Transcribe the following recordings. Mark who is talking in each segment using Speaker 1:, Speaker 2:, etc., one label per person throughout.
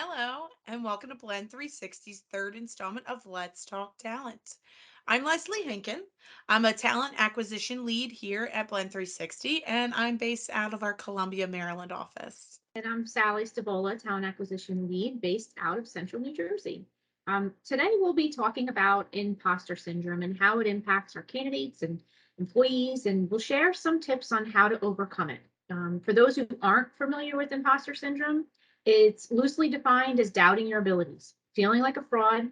Speaker 1: Hello, and welcome to Blend 360's third installment of Let's Talk Talent. I'm Leslie Henkin. I'm a talent acquisition lead here at Blend 360, and I'm based out of our Columbia, Maryland office.
Speaker 2: And I'm Sally Stavola, Talent Acquisition Lead based out of Central New Jersey. Today, we'll be talking about imposter syndrome and how it impacts our candidates and employees, and we'll share some tips on how to overcome it. For those who aren't familiar with imposter syndrome, it's loosely defined as doubting your abilities, feeling like a fraud.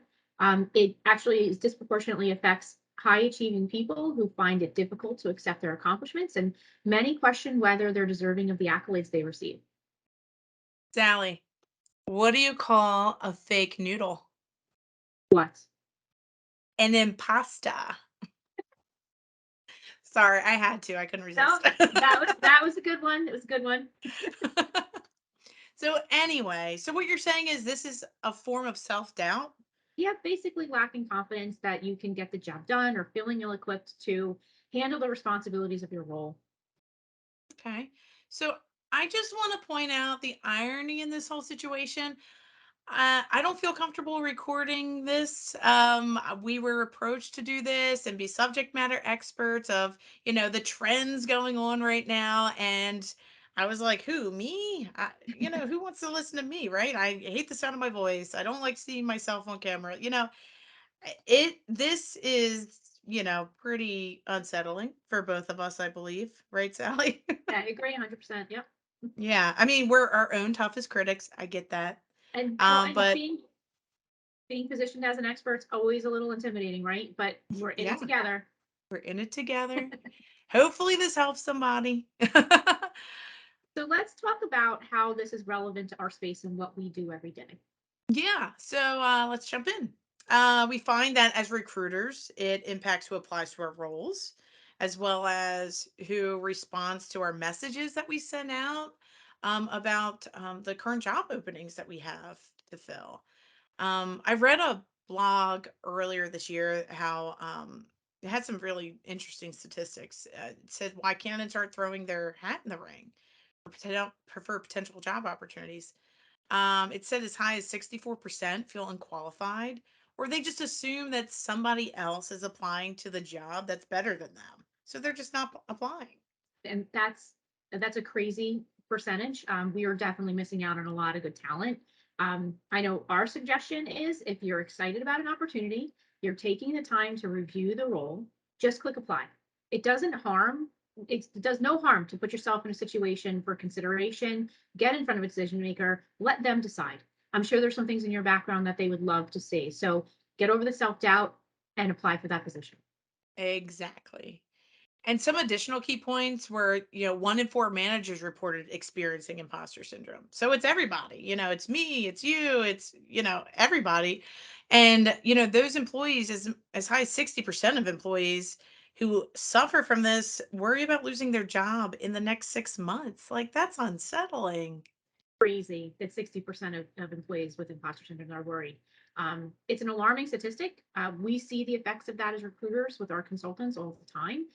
Speaker 2: It actually disproportionately affects high achieving people who find it difficult to accept their accomplishments, and many question whether they're deserving of the accolades they receive.
Speaker 1: Sally, what do you call a fake noodle?
Speaker 2: What?
Speaker 1: An impasta. Sorry, I had to. I couldn't
Speaker 2: No,
Speaker 1: resist.
Speaker 2: that was a good one. It was a good one.
Speaker 1: So what you're saying is this is a form of self-doubt?
Speaker 2: Yeah, basically lacking confidence that you can get the job done or feeling ill-equipped to handle the responsibilities of your role.
Speaker 1: Okay. So I just want to point out the irony in this whole situation. I don't feel comfortable recording this. We were approached to do this and be subject matter experts of, the trends going on right now. And I was like, who, me? Who wants to listen to me, right? I hate the sound of my voice. I don't like seeing myself on camera. This is, pretty unsettling for both of us, I believe. Right, Sally?
Speaker 2: Yeah, I agree 100%. Yep.
Speaker 1: Yeah. I mean, we're our own toughest critics. I get that.
Speaker 2: And
Speaker 1: But
Speaker 2: being positioned as an expert's always a little intimidating, right? But we're in it
Speaker 1: yeah.
Speaker 2: together.
Speaker 1: We're in it together. Hopefully, this helps somebody.
Speaker 2: So let's talk about how this is relevant to our space and what we do every day.
Speaker 1: Yeah, so let's jump in. We find that as recruiters, it impacts who applies to our roles, as well as who responds to our messages that we send out about the current job openings that we have to fill. I read a blog earlier this year how it had some really interesting statistics. It said why candidates aren't throwing their hat in the ring for potential job opportunities. It said as high as 64% feel unqualified, or they just assume that somebody else is applying to the job that's better than them. So they're just not applying.
Speaker 2: And that's a crazy percentage. We are definitely missing out on a lot of good talent. I know our suggestion is if you're excited about an opportunity, you're taking the time to review the role, just click apply. It doesn't harm. It does no harm to put yourself in a situation for consideration, get in front of a decision maker, let them decide. I'm sure there's some things in your background that they would love to see. So get over the self doubt and apply for that position.
Speaker 1: Exactly. And some additional key points were, one in four managers reported experiencing imposter syndrome. So it's everybody, it's me, it's you, it's, everybody. And, those employees, as high as 60% of employees who suffer from this worry about losing their job in the next 6 months. Like, that's unsettling.
Speaker 2: Crazy that 60% of employees with imposter syndrome are worried. It's an alarming statistic. We see the effects of that as recruiters with our consultants all the time.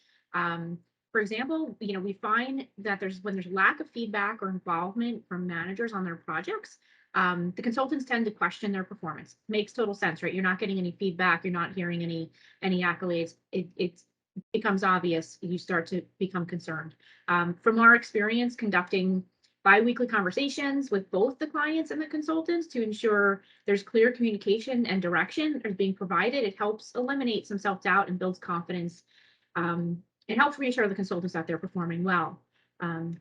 Speaker 2: For example, we find that when there's lack of feedback or involvement from managers on their projects, the consultants tend to question their performance. Makes total sense, right? You're not getting any feedback, you're not hearing any accolades. It becomes obvious. You start to become concerned. From our experience conducting biweekly conversations with both the clients and the consultants to ensure there's clear communication and direction is being provided. It helps eliminate some self-doubt and builds confidence. It helps reassure the consultants that they're performing well. Um,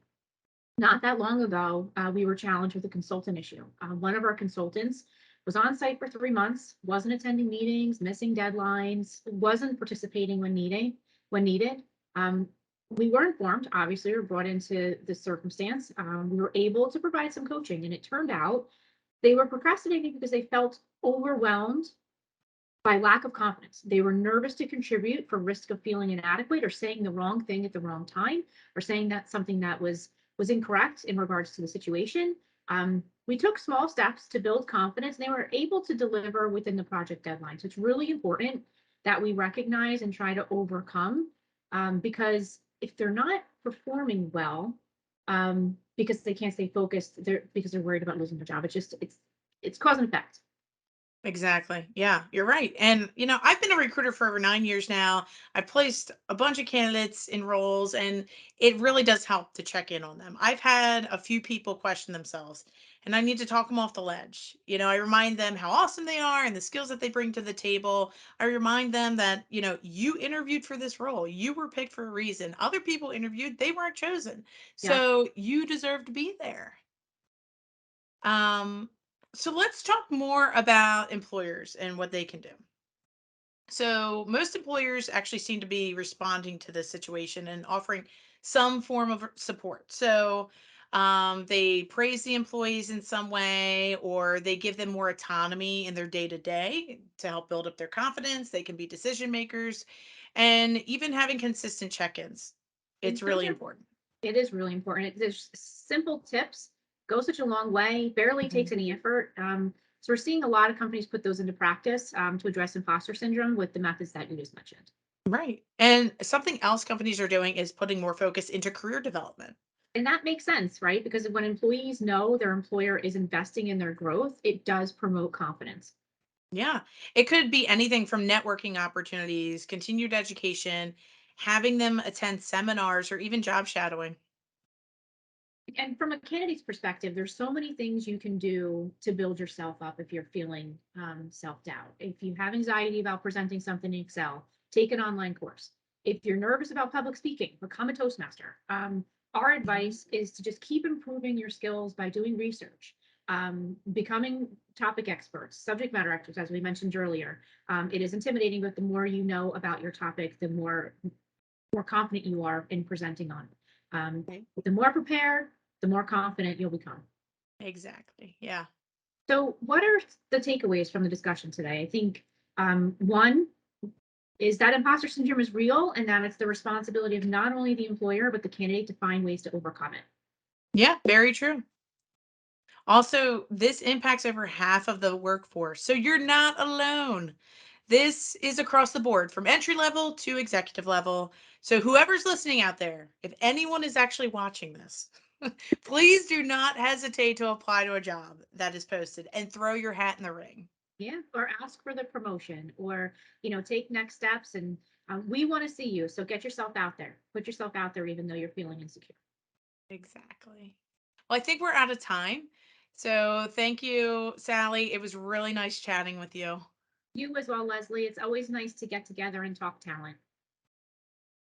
Speaker 2: Not that long ago, we were challenged with a consultant issue. One of our consultants was on site for 3 months, wasn't attending meetings, missing deadlines, wasn't participating when needed. Um, we were informed, obviously, or brought into this circumstance. We were able to provide some coaching, and it turned out they were procrastinating because they felt overwhelmed by lack of confidence. They were nervous to contribute for risk of feeling inadequate or saying the wrong thing at the wrong time or saying that something that was incorrect in regards to the situation. We took small steps to build confidence and they were able to deliver within the project deadline. So it's really important that we recognize and try to overcome because if they're not performing well, because they can't stay focused, because they're worried about losing their job. It's It's cause and effect.
Speaker 1: Exactly. Yeah, you're right. And, I've been a recruiter for over 9 years now. I placed a bunch of candidates in roles, and it really does help to check in on them. I've had a few people question themselves, and I need to talk them off the ledge. I remind them how awesome they are and the skills that they bring to the table. I remind them that, you interviewed for this role, you were picked for a reason. Other people interviewed, they weren't chosen.
Speaker 2: Yeah.
Speaker 1: So you deserve to be there. Um, so let's talk more about employers and what they can do. So most employers actually seem to be responding to this situation and offering some form of support. So they praise the employees in some way, or they give them more autonomy in their day to day to help build up their confidence. They can be decision makers, and even having consistent check ins. It's
Speaker 2: And those
Speaker 1: really
Speaker 2: are
Speaker 1: important.
Speaker 2: It is really important. There's simple tips go such a long way, barely takes
Speaker 1: Mhm.
Speaker 2: any effort. So we're seeing a lot of companies put those into practice to address imposter syndrome with the methods that you just mentioned.
Speaker 1: Right. And something else companies are doing is putting more focus into career development.
Speaker 2: And that makes sense, right? Because when employees know their employer is investing in their growth, it does promote confidence.
Speaker 1: Yeah. It could be anything from networking opportunities, continued education, having them attend seminars, or even job shadowing.
Speaker 2: And from a candidate's perspective, there's so many things you can do to build yourself up if you're feeling self-doubt. If you have anxiety about presenting something in Excel, take an online course. If you're nervous about public speaking, become a Toastmaster. Our
Speaker 1: Mhm.
Speaker 2: advice is to just keep improving your skills by doing research, becoming topic experts, subject matter experts, as we mentioned earlier. It is intimidating, but the more you know about your topic, the more confident you are in presenting on it.
Speaker 1: Okay.
Speaker 2: The more prepared, the more confident you'll become.
Speaker 1: Exactly. Yeah.
Speaker 2: So, what are the takeaways from the discussion today? I think one is that imposter syndrome is real and that it's the responsibility of not only the employer, but the candidate to find ways to overcome it.
Speaker 1: Yeah. Very true. Also, this impacts over half of the workforce. So you're not alone. This is across the board from entry level to executive level. So, whoever's listening out there, if anyone is actually watching this, please do not hesitate to apply to a job that is posted and throw your hat in the ring.
Speaker 2: Yeah, or ask for the promotion, or take next steps. And we want to see you, so get yourself out there. Put yourself out there, even though you're feeling insecure.
Speaker 1: Exactly. Well, I think we're out of time. So, thank you, Sally. It was really nice chatting with you.
Speaker 2: You as well, Leslie. It's always nice to get together and talk talent.